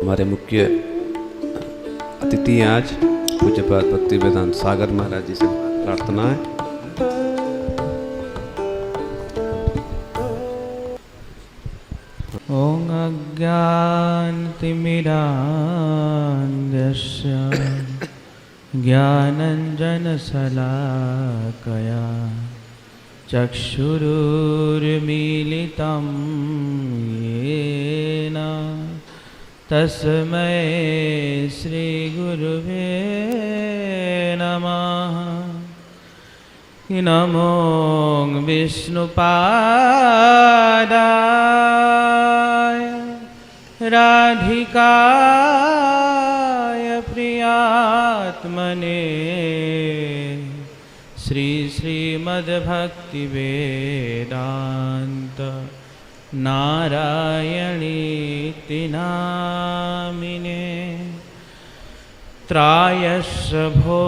हमारे मुख्य अतिथि हैं आज पूज्यपाद भक्ति वेदांत सागर महाराज जी से प्रार्थना है। ओम अज्ञानतिमिरान्धस्य ज्ञानञ्जनशलाकया चक्षुरुर्मीलितं येन तस्मै श्रीगुरुवे नमः। नमो विष्णुपादाय राधिकाय प्रियात्मने श्रीमद्भक्तिवेदान्त नारायणीति नामिने। त्रायस्व भो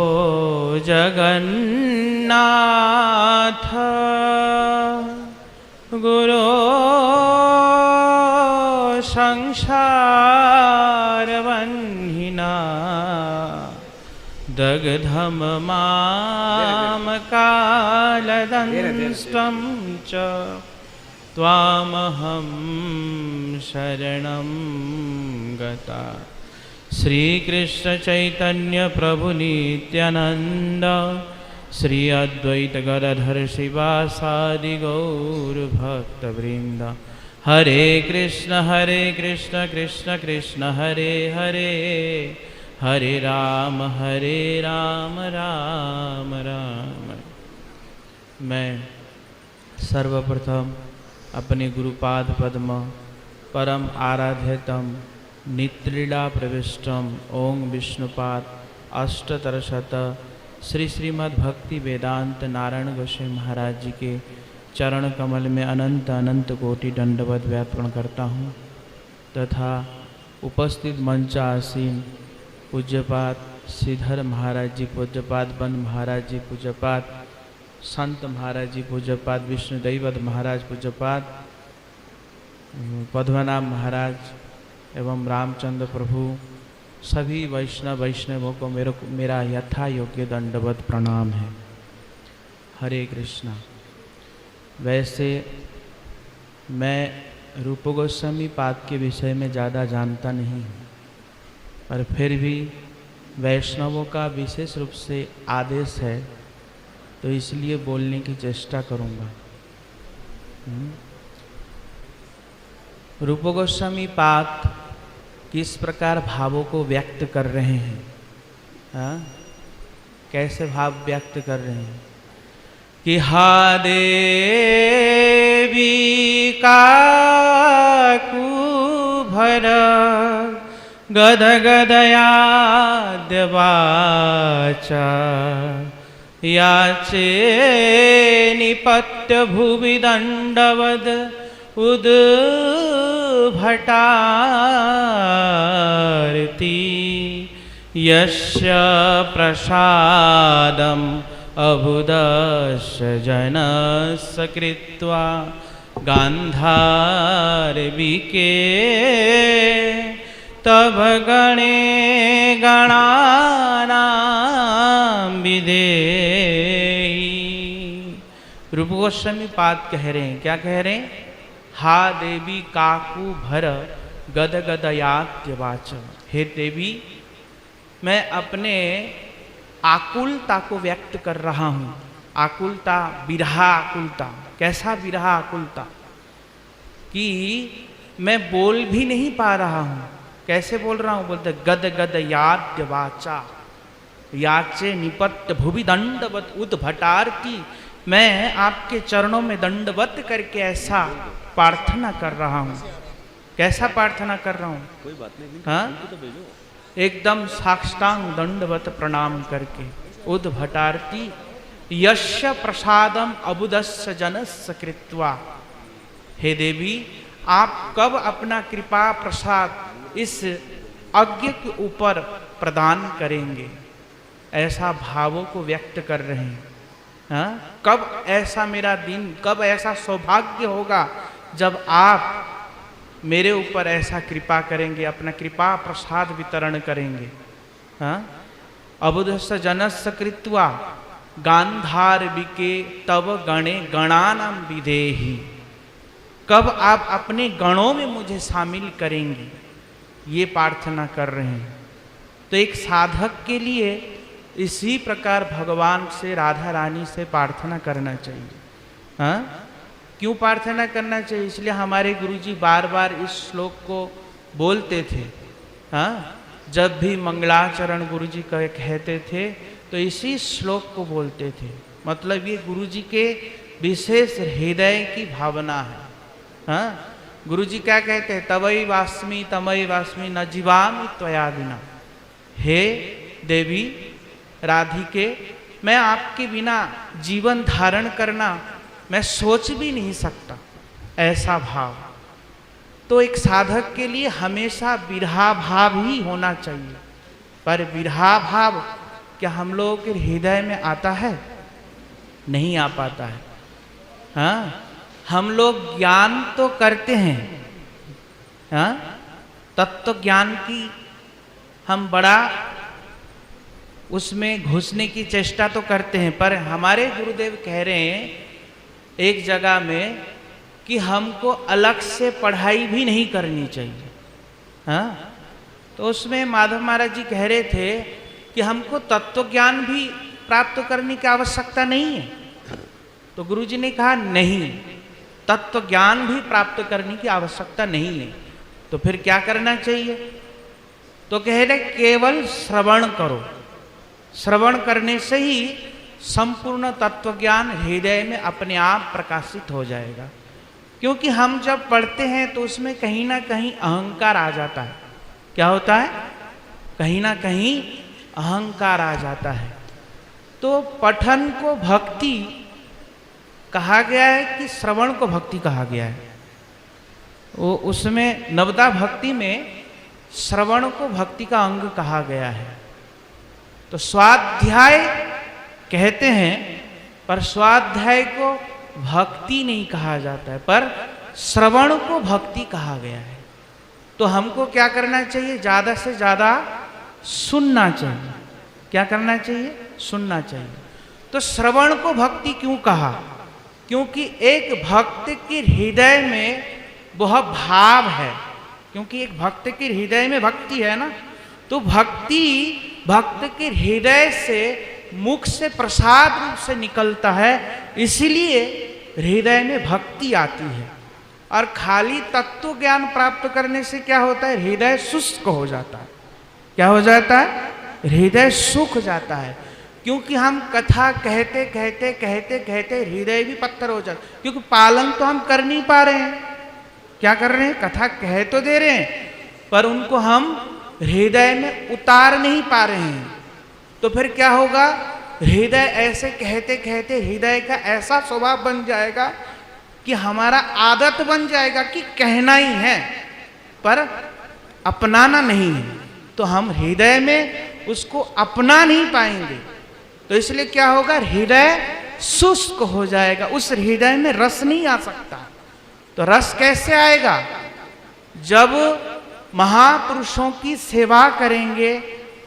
जगन्नाथ गुरो संसारवह्निना दग्धं मामकालदंष्ट्रं च त्वामहं शरणं गता। श्री कृष्ण चैतन्य प्रभु नित्यानंद श्री अद्वैत गदाधर शिवासादि गौर भक्त वृंद। हरे कृष्ण कृष्ण कृष्ण हरे हरे, हरे राम राम राम। मैं सर्वप्रथम अपने गुरुपाद पद्म परम आराध्यतम नित्रीला प्रविष्टम ओं विष्णुपाद अष्टतरशत श्री श्रीमद् भक्ति वेदांत नारायण गोस्वामी महाराज जी के चरण कमल में अनंत अनंत कोटि दंडवत व्यापरण करता हूँ तथा उपस्थित मंचासीन पूज्यपाद श्रीधर महाराज जी, पूज्यपाद बन महाराज जी, पूज्यपाद संत महाराज जी, पूज्यपाद विष्णुदैवत महाराज, पूज्यपाद पद्मनाभ महाराज एवं रामचंद्र प्रभु, सभी वैष्णवों को मेरा यथा योग्य दंडवत प्रणाम है। हरे कृष्णा। वैसे मैं रूप गोस्वामी पाद के विषय में ज़्यादा जानता नहीं हूँ, पर फिर भी वैष्णवों का विशेष रूप से आदेश है तो इसलिए बोलने की चेष्टा करूँगा। रूप गोस्वामी पाद किस प्रकार भावों को व्यक्त कर रहे हैं, हाँ? कैसे भाव व्यक्त कर रहे हैं कि हा देवी काकू भर गद गदयाद्य वाचा याचे निपत्य भुवि दंडवद उद्भटारती यस्य प्रसादम् अबुदस्य जनस्य कृत्वा गान्धारविके तब गणे गणानां विधेयी। रूप गोस्वामी पाद कह रहे हैं, क्या कह रहे हैं? हा देवी काकू भर गद गदयात्य वाच। हे देवी, मैं अपने आकुलता को व्यक्त कर रहा हूँ। आकुलता, विरहा आकुलता। कैसा विरहा आकुलता कि मैं बोल भी नहीं पा रहा हूँ। कैसे बोल रहा हूँ? बोलते गद गद याद्य वाचा याचे निपत्य भुवि दंडवत उद्भटारती। मैं आपके चरणों में दंडवत करके ऐसा प्रार्थना कर रहा हूँ। कैसा प्रार्थना कर रहा हूँ? कोई बात नहीं, हाँ? एकदम साष्टांग दंडवत प्रणाम करके उद्भटारती यस्य प्रसादम अबुदस्य जनस्य कृत्वा। हे देवी, आप कब अपना कृपा प्रसाद इस अज्ञ के ऊपर प्रदान करेंगे? ऐसा भावों को व्यक्त कर रहे हैं। हाँ? कब ऐसा मेरा दिन, कब ऐसा सौभाग्य होगा जब आप मेरे ऊपर ऐसा कृपा करेंगे, अपना कृपा प्रसाद वितरण करेंगे। हाँ, अबुधस्य जनस्य कृत्वा गांधार विके तब गणे गणानाम विदेही। कब आप अपने गणों में मुझे शामिल करेंगे, ये प्रार्थना कर रहे हैं। तो एक साधक के लिए इसी प्रकार भगवान से, राधा रानी से प्रार्थना करना चाहिए। हाँ, क्यों प्रार्थना करना चाहिए? इसलिए हमारे गुरुजी बार बार इस श्लोक को बोलते थे। हाँ, जब भी मंगलाचरण गुरुजी कहते थे तो इसी श्लोक को बोलते थे। मतलब ये गुरुजी के विशेष हृदय की भावना है। हाँ, गुरुजी क्या कहते हैं? तवई वास्मी तमई वास्मी न जीवामि त्वया बिना। हे देवी राधिके, मैं आपके बिना जीवन धारण करना मैं सोच भी नहीं सकता, ऐसा भाव। तो एक साधक के लिए हमेशा विरहा भाव ही होना चाहिए। पर विरहा भाव क्या हम लोगों के हृदय में आता है? नहीं आ पाता है। हाँ, हम लोग ज्ञान तो करते हैं, हाँ, तत्व ज्ञान की हम बड़ा उसमें घुसने की चेष्टा तो करते हैं। पर हमारे गुरुदेव कह रहे हैं एक जगह में कि हमको अलग से पढ़ाई भी नहीं करनी चाहिए। हाँ, तो उसमें माधव महाराज जी कह रहे थे कि हमको तत्व ज्ञान भी प्राप्त करने की आवश्यकता नहीं है। तो गुरुजी ने कहा नहीं, तत्व ज्ञान भी प्राप्त करने की आवश्यकता नहीं है। तो फिर क्या करना चाहिए? तो कह रहे केवल श्रवण करो। श्रवण करने से ही संपूर्ण तत्व ज्ञान हृदय में अपने आप प्रकाशित हो जाएगा। क्योंकि हम जब पढ़ते हैं तो उसमें कहीं ना कहीं अहंकार आ जाता है। क्या होता है? कहीं ना कहीं अहंकार आ जाता है। तो पठन को भक्ति कहा गया है कि श्रवण को भक्ति कहा गया है? वो उसमें नवदा भक्ति में श्रवण को भक्ति का अंग कहा गया है। तो स्वाध्याय कहते हैं, पर स्वाध्याय को भक्ति नहीं कहा जाता है, पर श्रवण को भक्ति कहा गया है। तो हमको क्या करना चाहिए? ज़्यादा से ज़्यादा सुनना चाहिए। क्या करना चाहिए? सुनना चाहिए। तो श्रवण को भक्ति क्यों कहा? क्योंकि एक भक्त के हृदय में वह भाव है। क्योंकि एक भक्त के हृदय में भक्ति है ना, तो भक्ति भक्त के हृदय से मुख से प्रसाद रूप से निकलता है, इसीलिए हृदय में भक्ति आती है। और खाली तत्व ज्ञान प्राप्त करने से क्या होता है? हृदय शुष्क हो जाता है। क्या हो जाता है? हृदय सूख जाता है। क्योंकि हम कथा कहते कहते कहते कहते हृदय भी पत्थर हो जाता है। क्योंकि पालन तो हम कर नहीं पा रहे हैं। क्या कर रहे हैं? कथा कह तो दे रहे हैं, पर उनको हम हृदय में उतार नहीं पा रहे हैं। तो फिर क्या होगा? हृदय ऐसे कहते कहते हृदय का ऐसा स्वभाव बन जाएगा कि हमारा आदत बन जाएगा कि कहना ही है पर अपनाना नहीं है। तो हम हृदय में उसको अपना नहीं पाएंगे। तो इसलिए क्या होगा? हृदय शुष्क हो जाएगा, उस हृदय में रस नहीं आ सकता। तो रस कैसे आएगा? जब महापुरुषों की सेवा करेंगे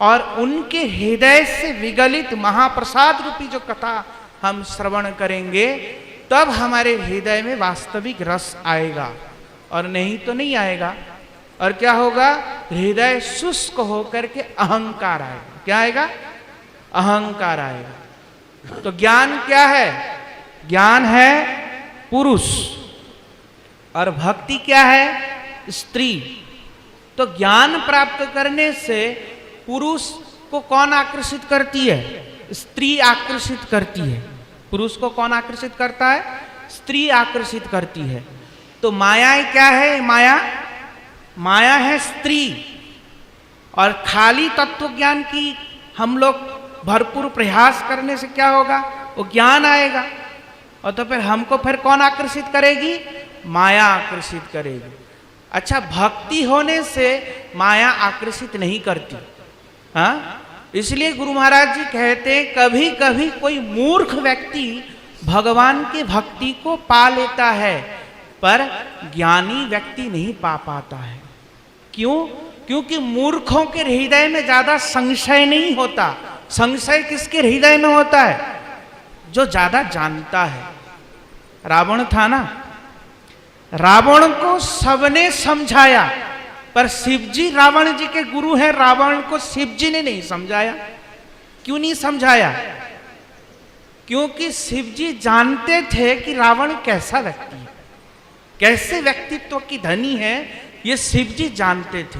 और उनके हृदय से विगलित महाप्रसाद रूपी जो कथा हम श्रवण करेंगे, तब हमारे हृदय में वास्तविक रस आएगा, और नहीं तो नहीं आएगा। और क्या होगा? हृदय शुष्क होकर के अहंकार आएगा। क्या आएगा? अहंकार आएगा। तो ज्ञान क्या है? ज्ञान है पुरुष, और भक्ति क्या है? स्त्री। तो ज्ञान प्राप्त करने से पुरुष को कौन आकर्षित करती है? स्त्री आकर्षित करती है। पुरुष को कौन आकर्षित करता है? स्त्री आकर्षित करती है। तो माया क्या है? माया है स्त्री। और खाली तत्व ज्ञान की हम लोग भरपूर प्रयास करने से क्या होगा? वो ज्ञान आएगा। और तो फिर हमको फिर कौन आकर्षित करेगी? माया आकर्षित करेगी। अच्छा, भक्ति होने से माया आकर्षित नहीं करती। हाँ, इसलिए गुरु महाराज जी कहते हैं कभी कभी कोई मूर्ख व्यक्ति भगवान की भक्ति को पा लेता है, पर ज्ञानी व्यक्ति नहीं पा पाता है। क्यों? क्योंकि मूर्खों के हृदय में ज्यादा संशय नहीं होता। संशय किसके हृदय में होता है? जो ज्यादा जानता है। रावण था ना, रावण को सबने समझाया, पर शिव जी रावण जी के गुरु हैं, रावण को शिव जी ने नहीं समझाया। क्यों नहीं समझाया? क्योंकि शिव जी जानते थे कि रावण कैसा व्यक्ति है, कैसे व्यक्तित्व की धनी है, ये शिव जी जानते थे।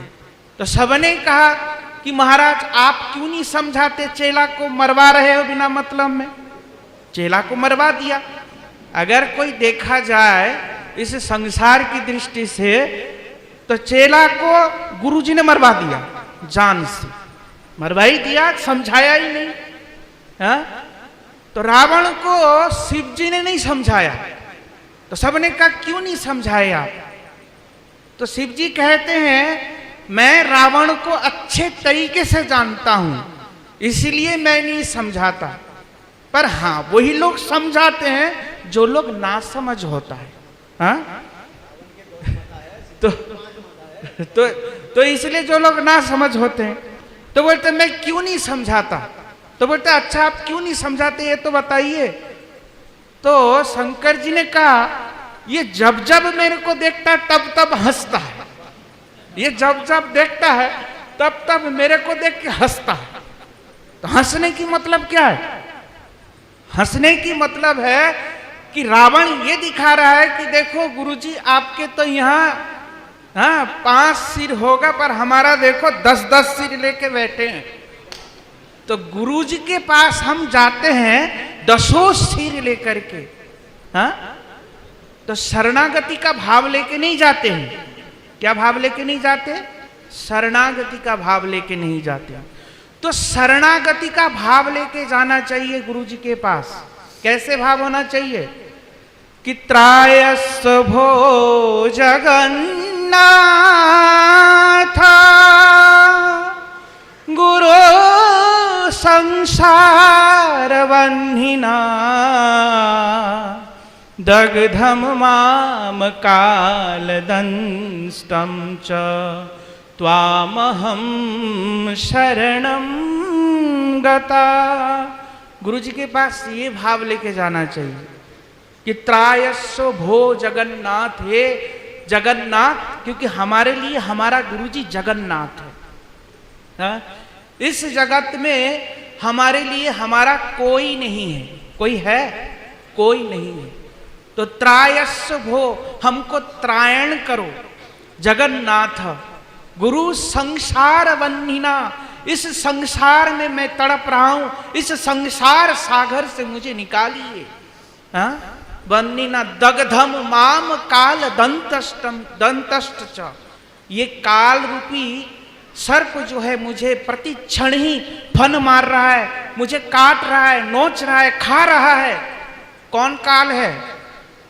तो सबने कहा कि महाराज आप क्यों नहीं समझाते, चेला को मरवा रहे हो बिना मतलब में। चेला को मरवा दिया। अगर कोई देखा जाए इस संसार की दृष्टि से, तो चेला को गुरुजी ने मरवा दिया, जान से मरवा ही दिया, समझाया ही नहीं। हा? तो रावण को शिव जी ने नहीं समझाया। तो सबने कहा क्यों नहीं समझाया? तो शिव जी कहते हैं मैं रावण को अच्छे तरीके से जानता हूं, इसलिए मैं नहीं समझाता। पर हां, वही लोग समझाते हैं जो लोग नासमझ होता है। हाँ? तो इसलिए जो लोग नासमझ होते हैं, तो बोलते मैं क्यों नहीं समझाता। तो बोलते अच्छा आप क्यों नहीं समझाते ये तो बताइए। तो शंकर जी ने कहा ये जब जब मेरे को देखता है तब तब हंसता है, ये जब जब देखता है तब तब मेरे को देख के हंसता है। तो हंसने की मतलब क्या है? हंसने की मतलब है कि रावण ये दिखा रहा है कि देखो गुरुजी आपके तो यहाँ 5 सिर होगा, पर हमारा देखो 10-10 सिर लेके बैठे हैं। तो गुरुजी के पास हम जाते हैं 10 सिर लेकर के। हाँ? तो शरणागति का भाव लेके नहीं जाते हैं। क्या भाव लेके नहीं जाते? शरणागति का भाव लेके नहीं जाते। तो शरणागति का भाव लेके जाना चाहिए गुरुजी के पास। कैसे भाव होना चाहिए? कि त्रायस्व भो जगन्नाथ गुरो संसार वह्निना दग्धम माम कालदंष्टं च त्वामहं शरणं गता। गुरु जी के पास ये भाव लेके जाना चाहिए कि त्रायस्व भो जगन्नाथ, हे जगन्नाथ, क्योंकि हमारे लिए हमारा गुरु जी जगन्नाथ है। हा? इस जगत में हमारे लिए हमारा कोई नहीं है। कोई है? कोई नहीं है। तो त्रायस्व भो, हमको त्रायण करो। जगन्नाथ गुरु संसार वह्निना, इस संसार में मैं तड़प रहा हूं, इस संसार सागर से मुझे निकालिए। वह्निना दग्धम माम काल दंतष्ट च, ये काल रूपी सर्प जो है मुझे प्रति क्षण ही फन मार रहा है, मुझे काट रहा है, नोच रहा है, खा रहा है। कौन काल है?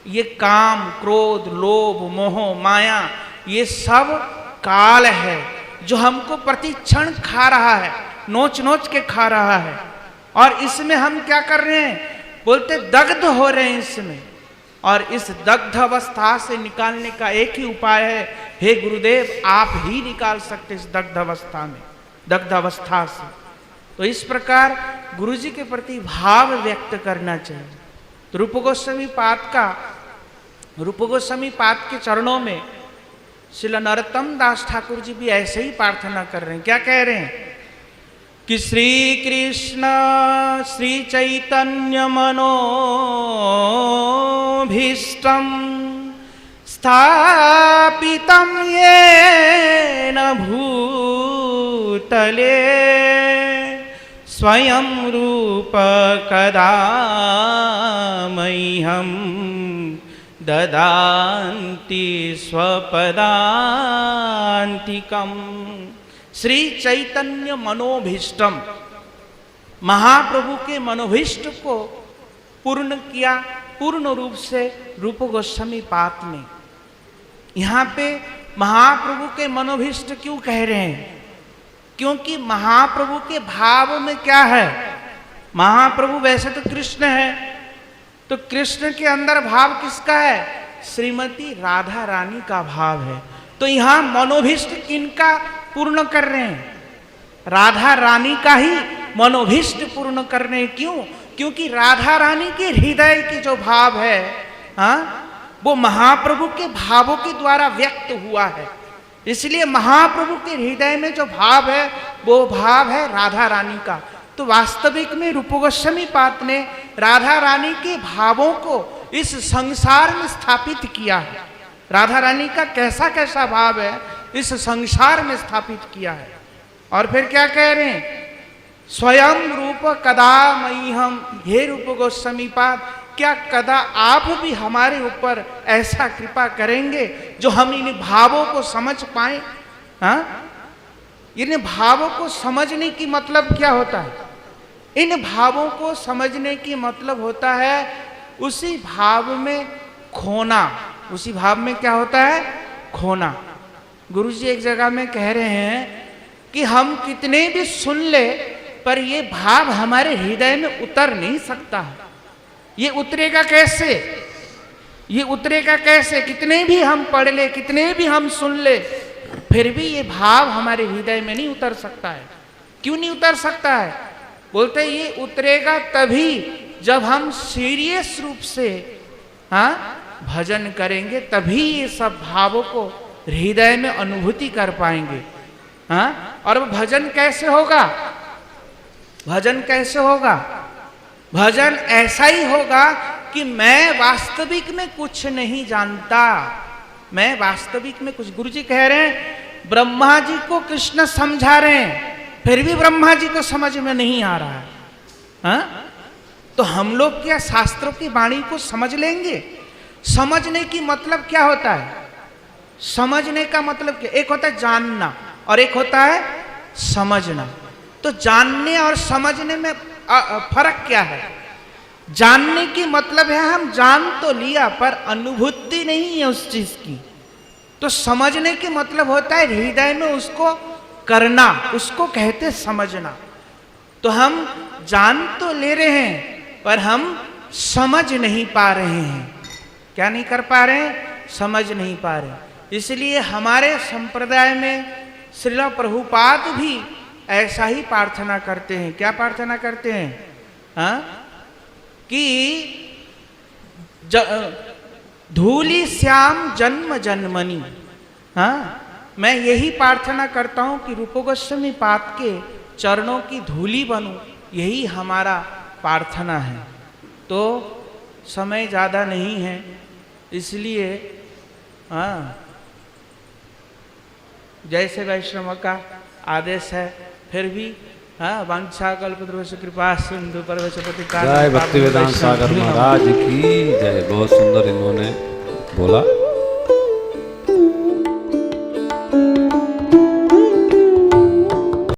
ये काम, क्रोध, लोभ, मोह, माया, ये सब काल है जो हमको प्रति क्षण खा रहा है, नोच नोच के खा रहा है। और इसमें हम क्या कर रहे हैं? बोलते दग्ध हो रहे हैं इसमें। और इस दग्ध अवस्था से निकालने का एक ही उपाय है, हे गुरुदेव आप ही निकाल सकते इस दग्ध अवस्था में, दग्ध अवस्था से। तो इस प्रकार गुरु जी के प्रति भाव व्यक्त करना चाहिए। तो रूप गोस्वामी पाद के चरणों में श्रील नरोत्तम दास ठाकुर जी भी ऐसे ही प्रार्थना कर रहे हैं। क्या कह रहे हैं? कि श्री कृष्ण श्री चैतन्य मनोभीष्टं स्थापितं येन भूतले स्वयं रूप कदा मह्यं ददान्ति स्वपदान्तिकम्। श्री चैतन्य मनोभीष्टम, महाप्रभु के मनोभीष्ट को पूर्ण किया पूर्ण रूप से रूप गोस्वामी पाद ने। यहाँ पे महाप्रभु के मनोभीष्ट क्यों कह रहे हैं? क्योंकि महाप्रभु के भाव में क्या है? महाप्रभु वैसे तो कृष्ण है, तो कृष्ण के अंदर भाव किसका है? श्रीमती राधा रानी का भाव है। तो यहां मनोभिष्ट किनका पूर्ण कर रहे हैं? राधा रानी का ही मनोभिष्ट पूर्ण कर रहे हैं। क्यों? क्योंकि राधा रानी के हृदय के जो भाव है, वो महाप्रभु के भावों के द्वारा व्यक्त हुआ है। इसलिए महाप्रभु के हृदय में जो भाव है वो भाव है राधा रानी का। तो वास्तविक में रूप गोस्वामी पाद ने राधा रानी के भावों को इस संसार में स्थापित किया है। राधा रानी का कैसा कैसा भाव है इस संसार में स्थापित किया है। और फिर क्या कह रहे हैं? स्वयं रूप कदा मई हम, हे रूप गोस्वामी पाद, क्या कदा आप भी हमारे ऊपर ऐसा कृपा करेंगे जो हम इन भावों को समझ पाए? इन भावों को समझने की मतलब क्या होता है? इन भावों को समझने की मतलब होता है उसी भाव में खोना। उसी भाव में क्या होता है? खोना। गुरुजी एक जगह में कह रहे हैं कि हम कितने भी सुन ले पर ये भाव हमारे हृदय में उतर नहीं सकता है। ये उतरेगा कैसे? ये उतरेगा कैसे? कितने भी हम पढ़ ले, कितने भी हम सुन ले, फिर भी ये भाव हमारे हृदय में नहीं उतर सकता है। क्यों नहीं उतर सकता है? बोलते ये उतरेगा तभी जब हम सीरियस रूप से भजन करेंगे, तभी ये सब भावों को हृदय में अनुभूति कर पाएंगे। और वो भजन कैसे होगा? भजन कैसे होगा? भजन ऐसा ही होगा कि मैं वास्तविक में कुछ नहीं जानता, मैं वास्तविक में कुछ। गुरुजी कह रहे हैं ब्रह्मा जी को कृष्ण समझा रहे हैं, फिर भी ब्रह्मा जी को समझ में नहीं आ रहा है। तो हम लोग क्या शास्त्रों की वाणी को समझ लेंगे? समझने की मतलब क्या होता है? समझने का मतलब क्या? एक होता है जानना और एक होता है समझना। तो जानने और समझने में फर्क क्या है? जानने की मतलब है हम जान तो लिया पर अनुभूति नहीं है उस चीज की। तो समझने की मतलब होता है हृदय में उसको करना, उसको कहते समझना। तो हम जान तो ले रहे हैं पर हम समझ नहीं पा रहे हैं। क्या नहीं कर पा रहे हैं? समझ नहीं पा रहे। इसलिए हमारे संप्रदाय में श्रील प्रभुपाद भी ऐसा ही प्रार्थना करते हैं। क्या प्रार्थना करते हैं? कि धूली श्याम जन्म जन्मनी। मैं यही प्रार्थना करता हूं कि रूप गोस्वामी पाद के चरणों की धूली बनूं, यही हमारा प्रार्थना है। तो समय ज़्यादा नहीं है, इसलिए जैसे वैष्णव का आदेश है, फिर भी वांछा कल्पद्रुमश्च कृपा सिंधु परमेश्वरपति जय भक्ति वेदांत सागर महाराज की जय। बहुत सुंदर इन्होंने बोला।